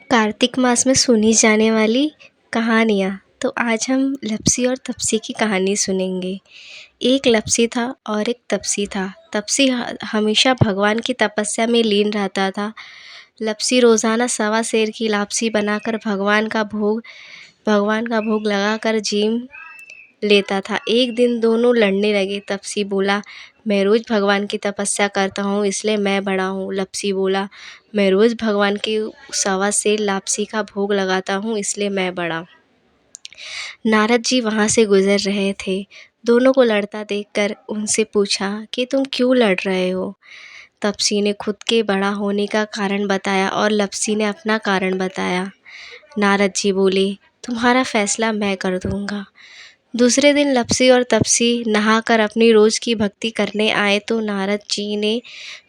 कार्तिक मास में सुनी जाने वाली कहानियाँ। तो आज हम लपसी और तपसी की कहानी सुनेंगे। एक लपसी था और एक तपसी था। तपसी हमेशा भगवान की तपस्या में लीन रहता था। लपसी रोज़ाना सवा सेर की लापसी बनाकर भगवान का भोग लगाकर जीम लेता था। एक दिन दोनों लड़ने लगे। तपसी बोला, मैं रोज़ भगवान की तपस्या करता हूँ इसलिए मैं बड़ा हूँ। लपसी बोला, मैं रोज़ भगवान की सवा सेर लापसी का भोग लगाता हूँ इसलिए मैं बड़ा। नारद जी वहाँ से गुजर रहे थे। दोनों को लड़ता देखकर उनसे पूछा कि तुम क्यों लड़ रहे हो। तपसी ने खुद के बड़ा होने का कारण बताया और लपसी ने अपना कारण बताया। नारद जी बोले, तुम्हारा फैसला मैं कर दूंगा। दूसरे दिन लपसी और तपसी नहाकर अपनी रोज की भक्ति करने आए तो नारद जी ने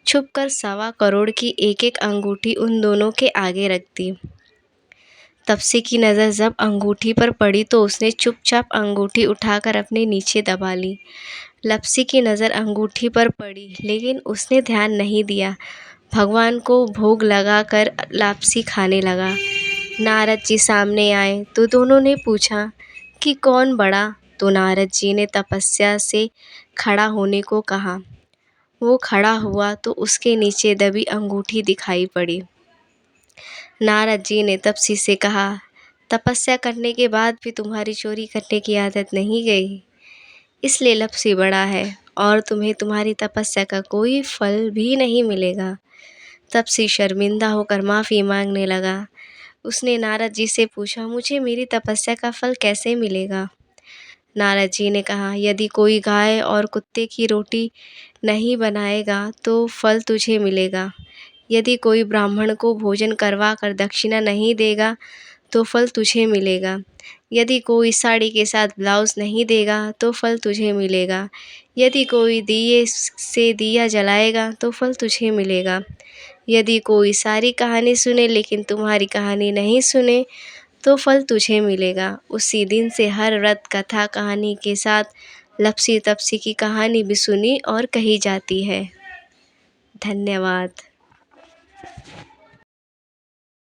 छुपकर 1.25 करोड़ की एक एक अंगूठी उन दोनों के आगे रख दी। तपसी की नज़र जब अंगूठी पर पड़ी तो उसने चुपचाप अंगूठी उठाकर अपने नीचे दबा ली। लपसी की नज़र अंगूठी पर पड़ी लेकिन उसने ध्यान नहीं दिया। भगवान को भोग लगाकर लापसी खाने लगा। नारद जी सामने आए तो दोनों ने पूछा कि कौन बड़ा। तो नारद जी ने तपस्या से खड़ा होने को कहा। वो खड़ा हुआ तो उसके नीचे दबी अंगूठी दिखाई पड़ी। नारद जी ने तपसी से कहा, तपस्या करने के बाद भी तुम्हारी चोरी करने की आदत नहीं गई, इसलिए लपसी बड़ा है और तुम्हें तुम्हारी तपस्या का कोई फल भी नहीं मिलेगा। तपसी शर्मिंदा होकर माफ़ी मांगने लगा। उसने नारद जी से पूछा, मुझे मेरी तपस्या का फल कैसे मिलेगा। नारद जी ने कहा, यदि कोई गाय और कुत्ते की रोटी नहीं बनाएगा तो फल तुझे मिलेगा। यदि कोई ब्राह्मण को भोजन करवा कर दक्षिणा नहीं देगा तो फल तुझे मिलेगा। यदि कोई साड़ी के साथ ब्लाउज नहीं देगा तो फल तुझे मिलेगा। यदि कोई दिए से दिया जलाएगा तो फल तुझे मिलेगा। यदि कोई सारी कहानी सुने लेकिन तुम्हारी कहानी नहीं सुने तो फल तुझे मिलेगा। उसी दिन से हर व्रत कथा कहानी के साथ लपसी तपसी की कहानी भी सुनी और कही जाती है। धन्यवाद।